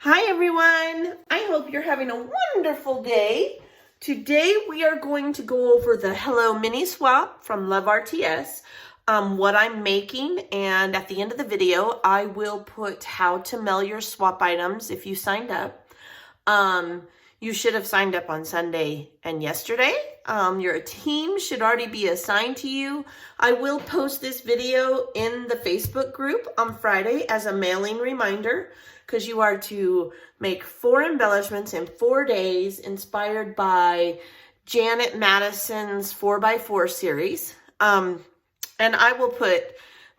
Hi everyone, I hope you're having a wonderful day. Today we are going to go over the Hello Mini Swap from Love RTS, what I'm making, and at the end of the video I will put how to mail your swap items if you signed up. You should have signed up on Sunday and yesterday. Your team should already be assigned to you. I will post this video in the Facebook group on Friday as a mailing reminder, because you are to make 4 embellishments in 4 days inspired by Janet Madison's 4x4 series. And I will put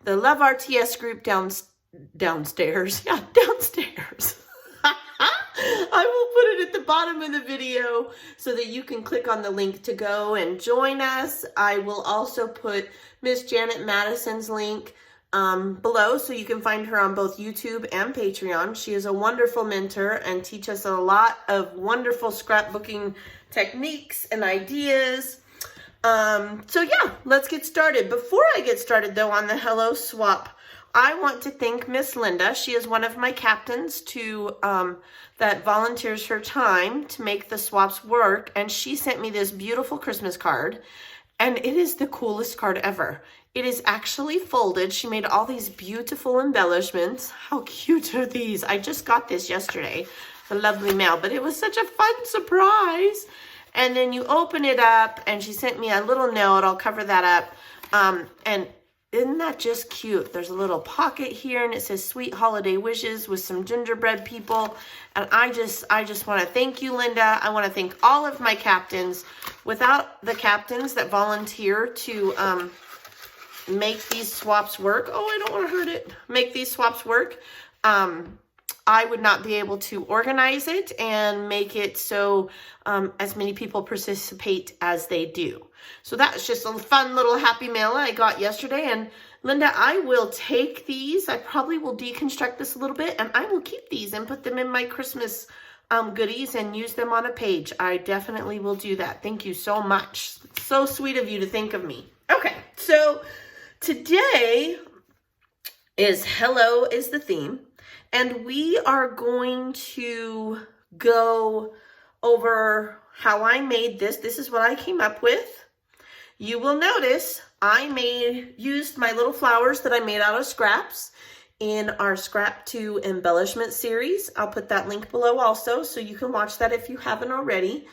the Love RTS group downstairs. Yeah, downstairs. I will put it at the bottom of the video so that you can click on the link to go and join us. I will also put Miss Janet Madison's link below so you can find her on both YouTube and Patreon. She is a wonderful mentor and teaches us a lot of wonderful scrapbooking techniques and ideas. So yeah, let's get started. Before I get started though on the Hello Swap, I want to thank Miss Linda. She is one of my captains that volunteers her time to make the swaps work, and she sent me this beautiful Christmas card, and it is the coolest card ever. It is actually folded. She made all these beautiful embellishments. How cute are these? I just got this yesterday, the lovely mail, but it was such a fun surprise. And then you open it up, and she sent me a little note. I'll cover that up. And isn't that just cute? There's a little pocket here, and it says sweet holiday wishes with some gingerbread people. And I just want to thank you, Linda. I want to thank all of my captains. Without the captains that volunteer to make these swaps work, oh, I don't want to hurt it, make these swaps work, I would not be able to organize it and make it so as many people participate as they do. So that's just a fun little happy mail I got yesterday. And Linda, I will take these. I probably will deconstruct this a little bit, and I will keep these and put them in my Christmas goodies and use them on a page. I definitely will do that. Thank you so much. It's so sweet of you to think of me. Okay, so today is Hello is the theme. And we are going to go over how I made this. This is what I came up with. You will notice I used my little flowers that I made out of scraps in our Scrap to Embellishment series. I'll put that link below also, so you can watch that if you haven't already.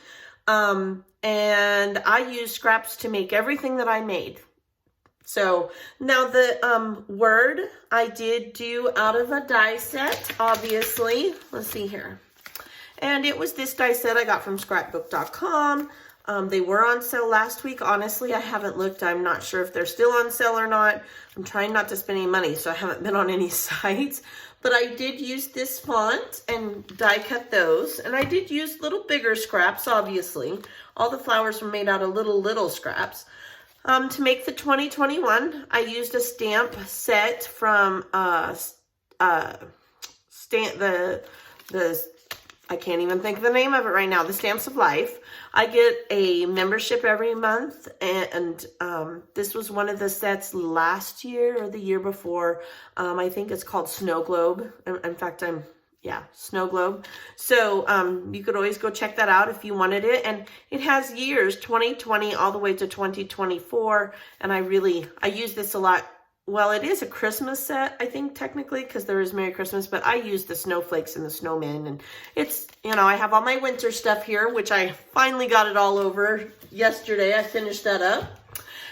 And I used scraps to make everything that I made. So now the word I did do out of a die set, obviously. Let's see here. And it was this die set I got from scrapbook.com. They were on sale last week. Honestly, I haven't looked. I'm not sure if they're still on sale or not. I'm trying not to spend any money, so I haven't been on any sites. But I did use this font and die cut those. And I did use little bigger scraps, obviously. All the flowers were made out of little scraps. To make the 2021, I used a stamp set from I can't even think of the name of it right now, the Stamps of Life. I get a membership every month, and this was one of the sets last year or the year before. I think it's called Snow Globe. In fact, Snow Globe. So you could always go check that out if you wanted it. And it has years, 2020 all the way to 2024. And I use this a lot. Well, it is a Christmas set, I think, technically, because there is Merry Christmas, but I use the snowflakes and the snowmen. And it's, I have all my winter stuff here, which I finally got it all over yesterday. I finished that up.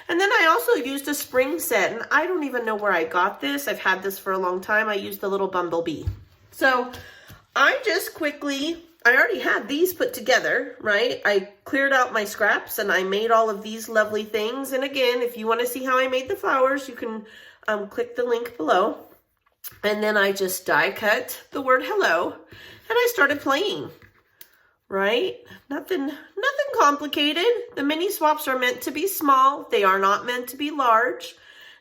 And then I also used a spring set, and I don't even know where I got this. I've had this for a long time. I used the little bumblebee. So I already had these put together, right? I cleared out my scraps and I made all of these lovely things. And again, if you want to see how I made the flowers, you can click the link below. And then I just die cut the word hello, and I started playing, right? Nothing complicated. The mini swaps are meant to be small. They are not meant to be large.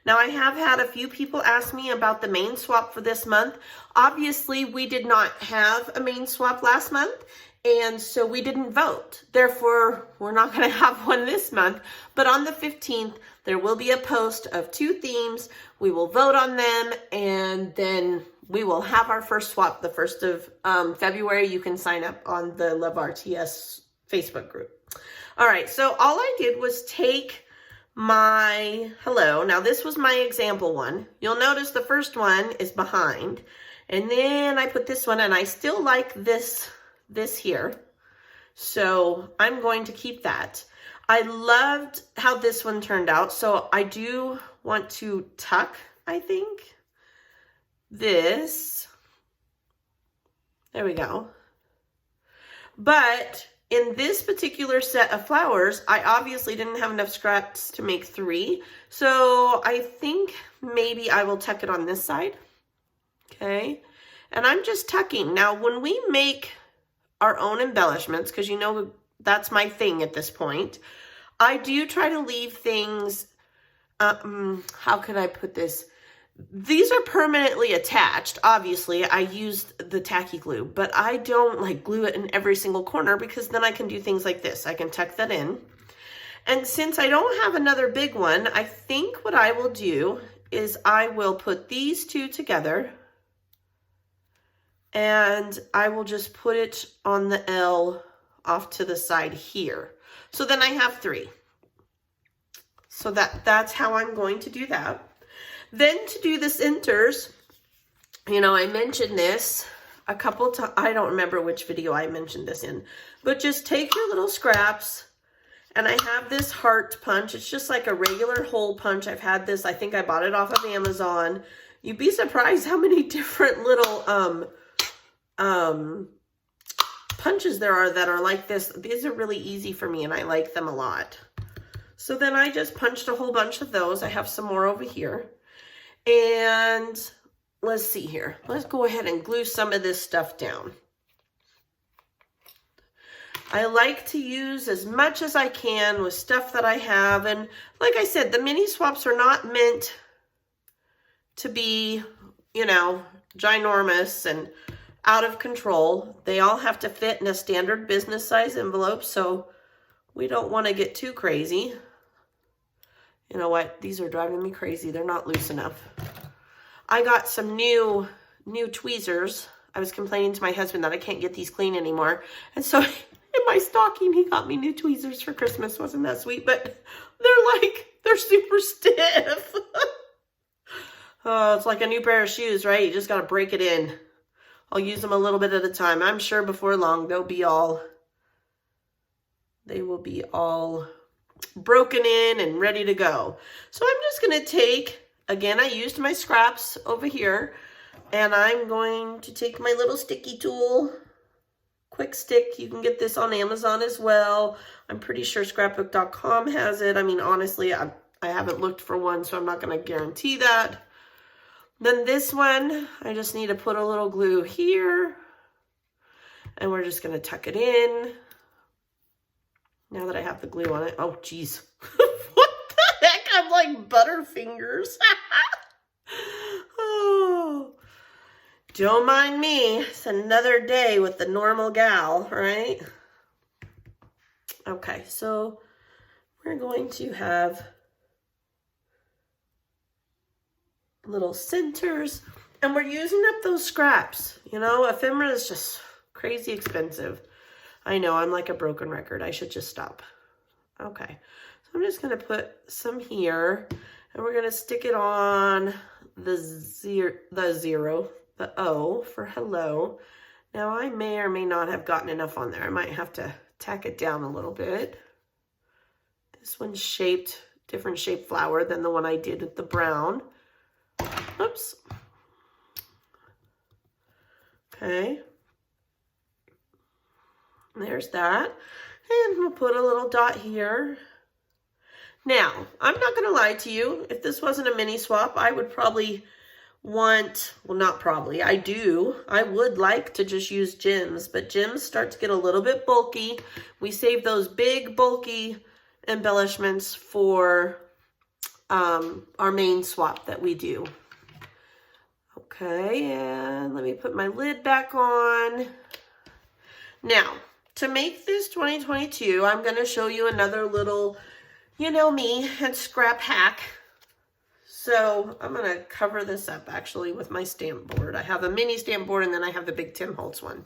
Now, I have had a few people ask me about the main swap for this month. Obviously, we did not have a main swap last month, and so we didn't vote. Therefore, we're not going to have one this month. But on the 15th, There will be a post of 2 themes. We will vote on them, and then we will have our first swap the 1st of February. You can sign up on the Love RTS Facebook group. All right, so all I did was take my hello. Now this was my example one. You'll notice the first one is behind, and then I put this one, and I still like this here. So I'm going to keep that. I loved how this one turned out. So I do want to tuck, I think, this. There we go. But in this particular set of flowers, I obviously didn't have enough scraps to make 3. So I think maybe I will tuck it on this side. Okay. And I'm just tucking. Now, when we make our own embellishments, because you know that's my thing at this point, I do try to leave things, how can I put this? These are permanently attached. Obviously, I used the tacky glue, but I don't like glue it in every single corner, because then I can do things like this. I can tuck that in. And since I don't have another big one, I think what I will do is I will put these 2 together, and I will just put it on the L off to the side here. So then I have 3. So that's how I'm going to do that. Then to do the centers, you know, I mentioned this a couple times. I don't remember which video I mentioned this in, but just take your little scraps, and I have this heart punch. It's just like a regular hole punch. I've had this, I think I bought it off of Amazon. You'd be surprised how many different little punches there are that are like this. These are really easy for me, and I like them a lot. So then I just punched a whole bunch of those. I have some more over here. And let's see here. Let's go ahead and glue some of this stuff down. I like to use as much as I can with stuff that I have. And like I said, the mini swaps are not meant to be, you know, ginormous and out of control. They all have to fit in a standard business size envelope, so we don't want to get too crazy. You know what? These are driving me crazy. They're not loose enough. I got some new tweezers. I was complaining to my husband that I can't get these clean anymore. And so in my stocking, he got me new tweezers for Christmas. Wasn't that sweet? But they're super stiff. Oh, it's like a new pair of shoes, right? You just got to break it in. I'll use them a little bit at a time. I'm sure before long they will be all broken in and ready to go. So I'm just going to take, again, I used my scraps over here, and I'm going to take my little sticky tool, quick stick. You can get this on Amazon as well. I'm pretty sure scrapbook.com has it. I mean, honestly, I haven't looked for one, so I'm not going to guarantee that. Then this one, I just need to put a little glue here, and we're just going to tuck it in. Now that I have the glue on it. Oh, geez. What the heck? I'm like Butterfingers. Oh, don't mind me. It's another day with the normal gal, right? Okay, so we're going to have little centers, and we're using up those scraps. You know, ephemera is just crazy expensive. I know, I'm like a broken record. I should just stop. Okay, so I'm just going to put some here, and we're going to stick it on the O for hello. Now, I may or may not have gotten enough on there. I might have to tack it down a little bit. This one's shaped, different shaped flower than the one I did with the brown. Oops. Okay. There's that. And we'll put a little dot here. Now, I'm not going to lie to you. If this wasn't a mini swap, I would probably want, well, not probably, I would like to just use gems, but gems start to get a little bit bulky. We save those big, bulky embellishments for our main swap that we do. Okay, and let me put my lid back on. Now, to make this 2022, I'm going to show you another little You know me, and scrap hack. So I'm going to cover this up actually with my stamp board. I have a mini stamp board and then I have the big Tim Holtz one.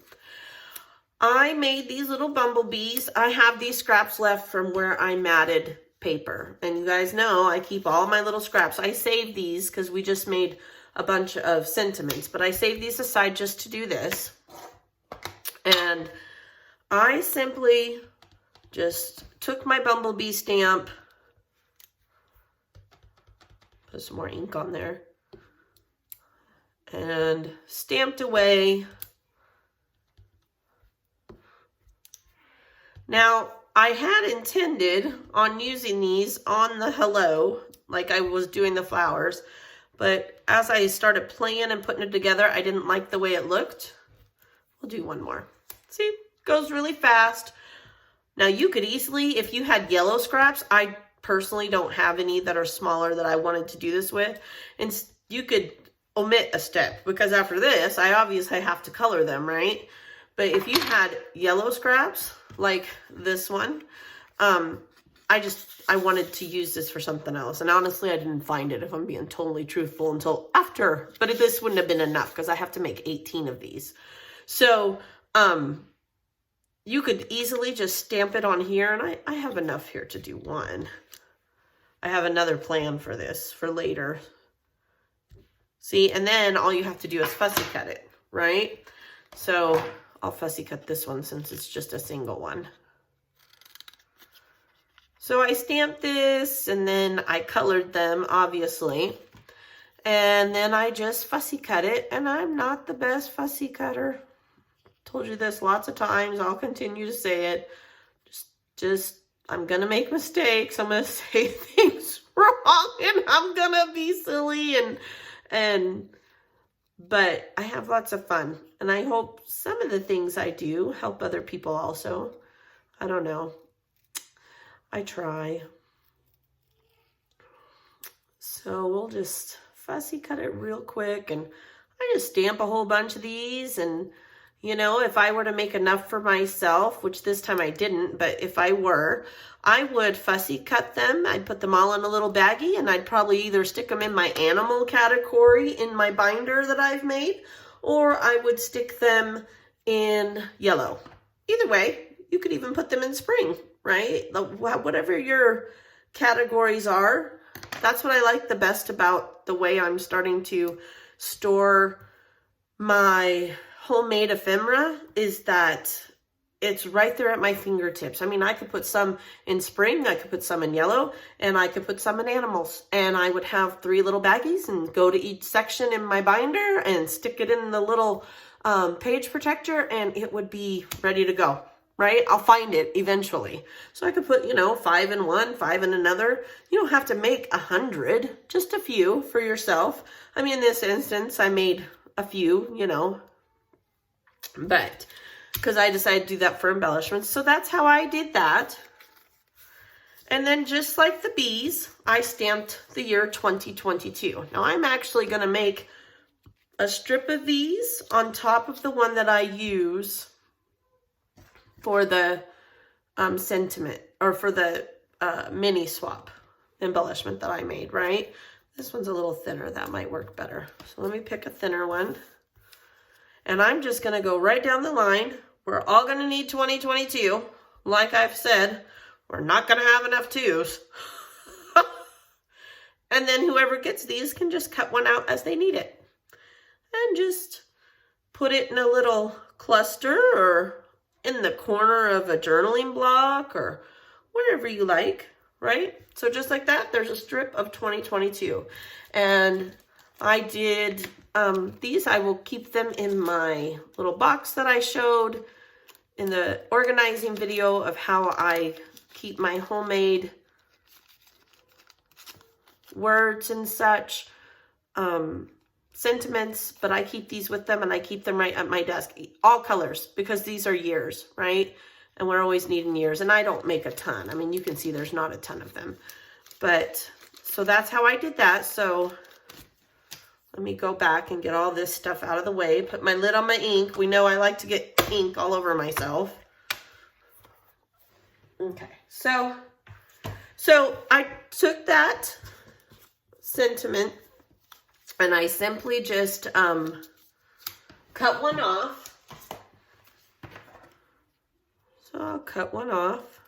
I made these little bumblebees. I have these scraps left from where I matted paper. And you guys know I keep all my little scraps. I saved these because we just made a bunch of sentiments, but I saved these aside just to do this. And I simply just took my bumblebee stamp, put some more ink on there, and stamped away. Now, I had intended on using these on the hello, like I was doing the flowers, but as I started playing and putting it together, I didn't like the way it looked. We'll do one more. See, goes really fast. Now, you could easily, if you had yellow scraps, I personally don't have any that are smaller that I wanted to do this with, and you could omit a step, because after this, I obviously have to color them, right? But if you had yellow scraps, like this one, I wanted to use this for something else. And honestly, I didn't find it, if I'm being totally truthful, until after. But this wouldn't have been enough because I have to make 18 of these. So, you could easily just stamp it on here. And I have enough here to do one. I have another plan for this for later. See, and then all you have to do is fussy cut it, right? So I'll fussy cut this one since it's just a single one. So I stamped this and then I colored them, obviously. And then I just fussy cut it, and I'm not the best fussy cutter. Told you this lots of times. I'll continue to say it. I'm going to make mistakes. I'm going to say things wrong, and I'm going to be silly, but I have lots of fun, and I hope some of the things I do help other people also. I don't know. I try. So we'll just fussy cut it real quick, and I just stamp a whole bunch of these. And you know, if I were to make enough for myself, which this time I didn't, but if I were, I would fussy cut them. I'd put them all in a little baggie, and I'd probably either stick them in my animal category in my binder that I've made, or I would stick them in yellow. Either way, you could even put them in spring, right? Whatever your categories are. That's what I like the best about the way I'm starting to store my homemade ephemera, is that it's right there at my fingertips. I mean, I could put some in spring, I could put some in yellow, and I could put some in animals. And I would have 3 little baggies and go to each section in my binder and stick it in the little page protector, and it would be ready to go, right? I'll find it eventually. So I could put, 5 in one, 5 in another. You don't have to make 100, just a few for yourself. I mean, in this instance, I made a few, but because I decided to do that for embellishments. So that's how I did that. And then just like the bees, I stamped the year 2022. Now I'm actually going to make a strip of these on top of the one that I use for the sentiment, or for the mini swap embellishment that I made, right? This one's a little thinner. That might work better. So let me pick a thinner one. And I'm just going to go right down the line. We're all going to need 2022. Like I've said, we're not going to have enough 2s. And then whoever gets these can just cut one out as they need it. And just put it in a little cluster, or in the corner of a journaling block, or wherever you like, right? So just like that, there's a strip of 2022. And I did these. I will keep them in my little box that I showed in the organizing video of how I keep my homemade words and such, sentiments, but I keep these with them, and I keep them right at my desk, all colors, because these are years, right? And we're always needing years, and I don't make a ton. I mean, you can see there's not a ton of them, but so that's how I did that. So let me go back and get all this stuff out of the way, put my lid on my ink. We know I like to get ink all over myself. Okay, so So I took that sentiment and I simply just cut one off. So I'll cut one off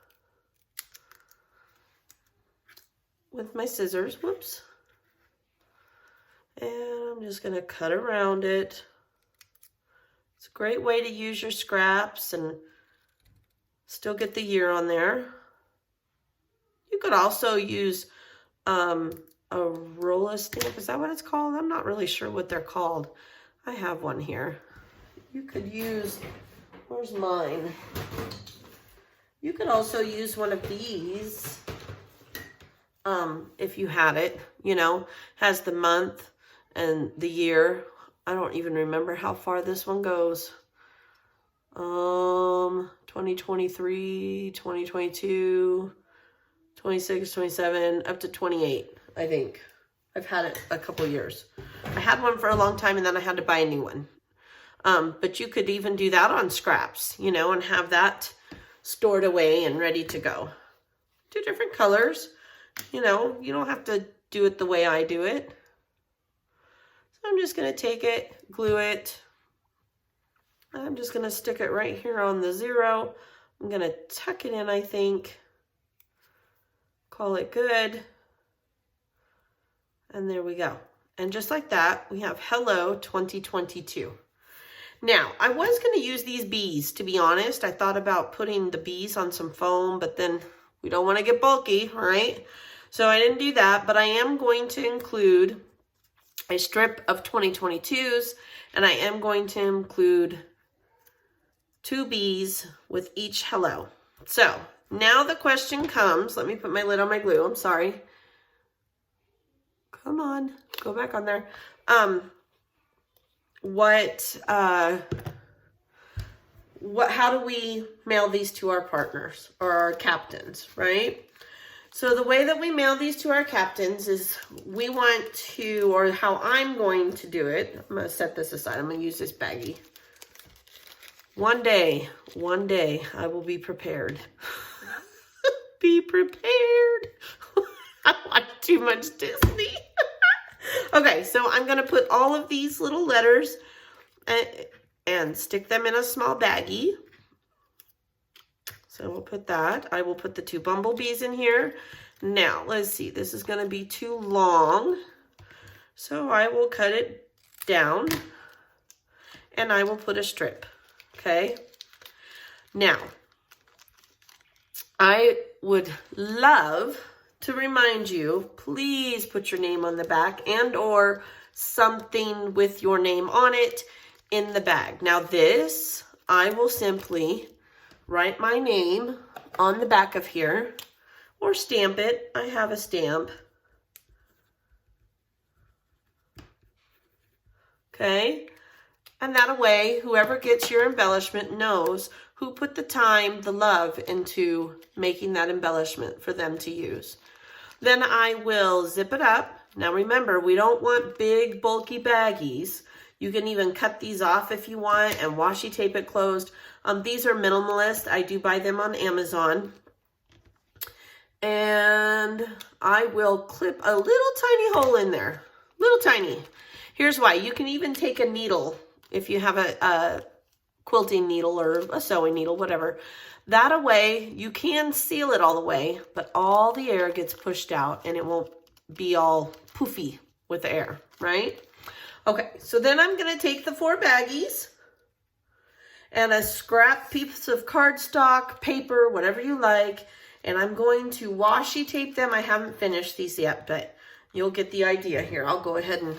with my scissors. Whoops. And I'm just going to cut around it. It's a great way to use your scraps and still get the year on there. You could also use a roller stamp. Is that what it's called? I'm not really sure what they're called. I have one here. You could use, where's mine? You could also use one of these if you had it, you know, has the month and the year. I don't even remember how far this one goes. 2023, 2022, 26, 27, up to 28, I think. I've had it a couple years. I had one for a long time and then I had to buy a new one. But you could even do that on scraps, you know, and have that stored away and ready to go. 2 different colors, you know, you don't have to do it the way I do it. So I'm just going to take it, glue it. I'm just going to stick it right here on the 0. I'm going to tuck it in, I think. Call it good. And there we go. And just like that, we have Hello 2022. Now, I was going to use these bees, to be honest. I thought about putting the bees on some foam, but then we don't want to get bulky, right? So I didn't do that, but I am going to include a strip of 2022s, and I am going to include 2 bees with each hello. So now the question comes, let me put my lid on my glue, I'm sorry. Come on, go back on there. How do we mail these to our partners or our captains, right? So the way that we mail these to our captains is we want to, or how I'm going to do it, I'm going to set this aside. I'm going to use this baggie. One day, I will be prepared. Be prepared. I watch too much Disney. Okay, so I'm going to put all of these little letters and stick them in a small baggie. So we'll put that. I will put the 2 bumblebees in here. Now, let's see. This is going to be too long. So I will cut it down. And I will put a strip. Okay? Now, I would love to remind you, please put your name on the back and or something with your name on it in the bag. Now this, I will simply write my name on the back of here or stamp it. I have a stamp. Okay? And that way, whoever gets your embellishment knows who put the time, the love into making that embellishment for them to use. Then I will zip it up. Now remember, we don't want big, bulky baggies. You can even cut these off if you want and washi tape it closed. These are minimalist. I do buy them on Amazon. And I will clip a little tiny hole in there. Little tiny. Here's why. You can even take a needle if you have a quilting needle or a sewing needle, whatever. That way, you can seal it all the way, but all the air gets pushed out and it won't be all poofy with the air, right? Okay, so then I'm going to take the 4 baggies and a scrap piece of cardstock, paper, whatever you like, and I'm going to washi tape them. I haven't finished these yet, but you'll get the idea here. I'll go ahead and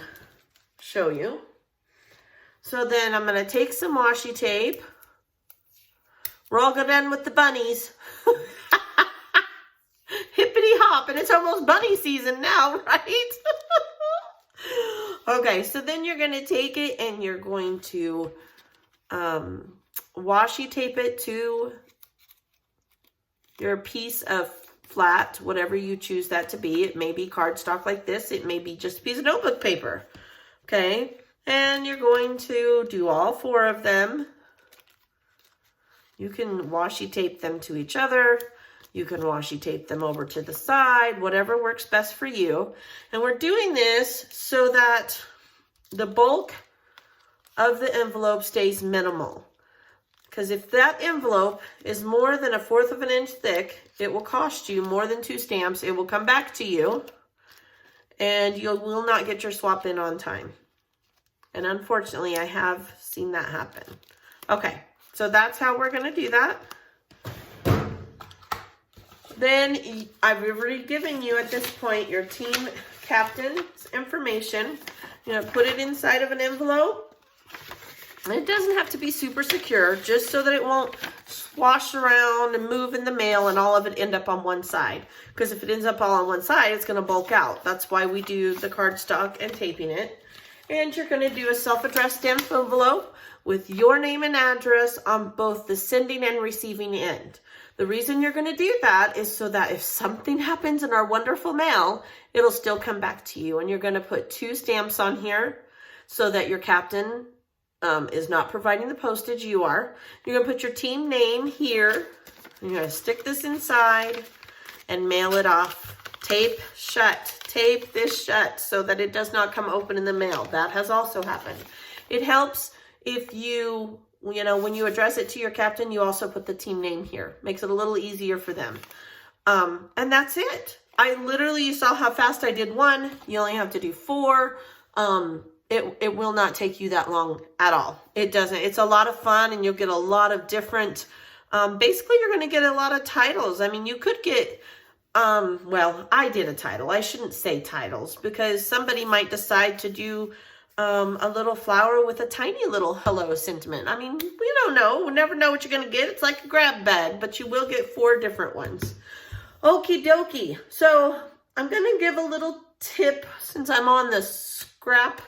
show you. So then I'm going to take some washi tape. We're all done with the bunnies. Hippity hop, and it's almost bunny season now, right? Okay, so then you're going to take it and you're going to washi tape it to your piece of flat, whatever you choose that to be. It may be cardstock like this. It may be just a piece of notebook paper. Okay, and you're going to do all 4 of them. You can washi tape them to each other. You can washi tape them over to the side, whatever works best for you. And we're doing this so that the bulk of the envelope stays minimal. Because if that envelope is more than 1/4 of an inch thick, it will cost you more than 2 stamps. It will come back to you, and you will not get your swap in on time. And unfortunately, I have seen that happen. Okay, so that's how we're going to do that. Then I've already given you at this point your team captain's information. You're going to put it inside of an envelope. It doesn't have to be super secure, just so that it won't swash around and move in the mail and all of it end up on one side. Because if it ends up all on one side, it's going to bulk out. That's why we do the cardstock and taping it. And you're going to do a self-addressed stamped envelope with your name and address on both the sending and receiving end. The reason you're going to do that is so that if something happens in our wonderful mail, it'll still come back to you. And you're going to put 2 stamps on here so that your captain is not providing the postage, you are. You're going to put your team name here. You're going to stick this inside and mail it off. Tape shut. Tape this shut so that it does not come open in the mail. That has also happened. It helps if you know, when you address it to your captain, you also put the team name here. Makes it a little easier for them. And that's it. You saw how fast I did 1. You only have to do 4. It will not take you that long at all. It doesn't. It's a lot of fun, and you'll get a lot of different, basically you're going to get a lot of titles. I mean, you could get, well, I did a title. I shouldn't say titles because somebody might decide to do a little flower with a tiny little hello sentiment. I mean, we don't know. We'll never know what you're going to get. It's like a grab bag, but you will get 4 different ones. Okie dokie. So I'm going to give a little tip since I'm on the scrap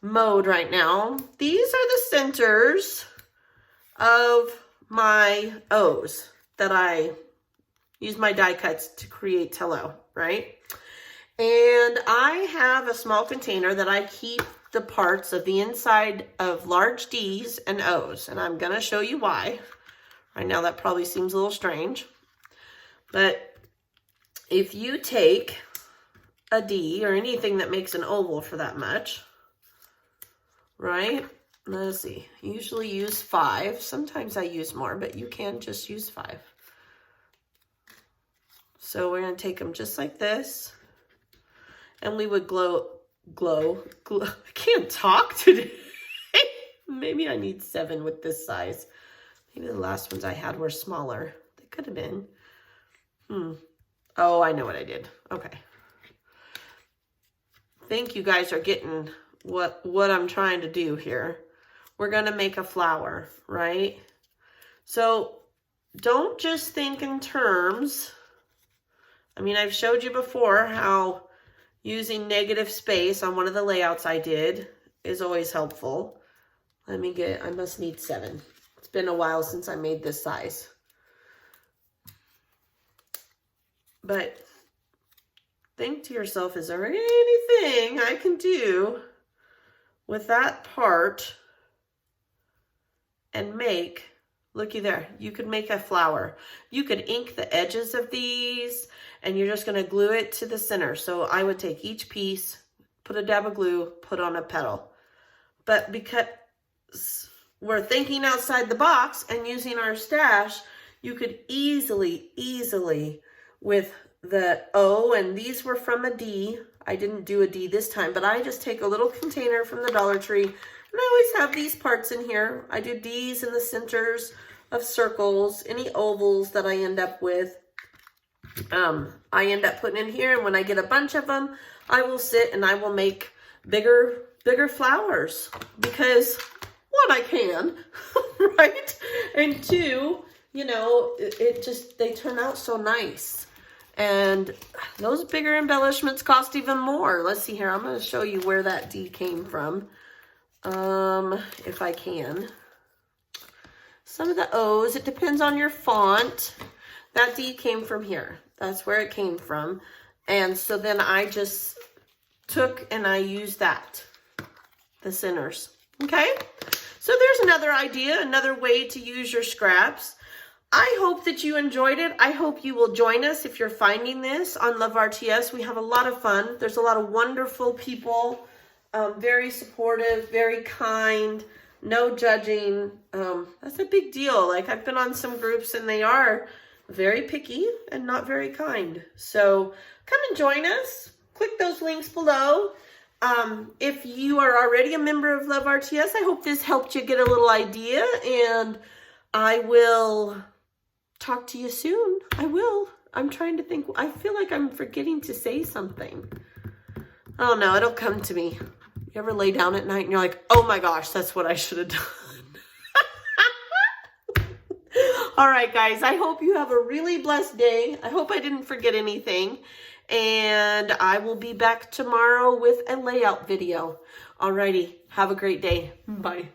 mode right now. These are the centers of my O's that I use my die cuts to create hello, right? And I have a small container that I keep the parts of the inside of large D's and O's, and I'm going to show you why. Right now that probably seems a little strange, but if you take a D or anything that makes an oval for that much, right? Let's see. Usually use 5. Sometimes I use more, but you can just use 5. So we're going to take them just like this. And we would glow. I can't talk today. Maybe I need 7 with this size. Maybe the last ones I had were smaller. They could have been. Oh, I know what I did. Okay. I think you guys are getting what I'm trying to do here. We're going to make a flower, right? So don't just think in terms. I mean, I've showed you before how using negative space on one of the layouts I did is always helpful. I must need 7. It's been a while since I made this size. But think to yourself, is there anything I can do with that part and make, looky there, you could make a flower. You could ink the edges of these and you're just going to glue it to the center. So I would take each piece, put a dab of glue, put on a petal. But because we're thinking outside the box and using our stash, you could easily with the O, and these were from a D. I didn't do a D this time, but I just take a little container from the Dollar Tree, and I always have these parts in here. I do D's in the centers of circles, any ovals that I end up with. I end up putting in here, and when I get a bunch of them, I will sit and I will make bigger flowers because 1, I can, right? And 2, you know, they turn out so nice. And those bigger embellishments cost even more. Let's see here. I'm going to show you where that D came from. If I can. Some of the O's, it depends on your font. That D came from here. That's where it came from. And so then I just took and I used that. The centers. Okay? So there's another idea, another way to use your scraps. I hope that you enjoyed it. I hope you will join us if you're finding this on Love RTS. We have a lot of fun. There's a lot of wonderful people, very supportive, very kind, no judging. That's a big deal. Like, I've been on some groups and they are very picky and not very kind. So come and join us. Click those links below. If you are already a member of Love RTS, I hope this helped you get a little idea, and I will talk to you soon. I will. I'm trying to think. I feel like I'm forgetting to say something. I don't know. It'll come to me. You ever lay down at night and you're like, oh my gosh, that's what I should have done. All right, guys. I hope you have a really blessed day. I hope I didn't forget anything. And I will be back tomorrow with a layout video. Alrighty. Have a great day. Bye.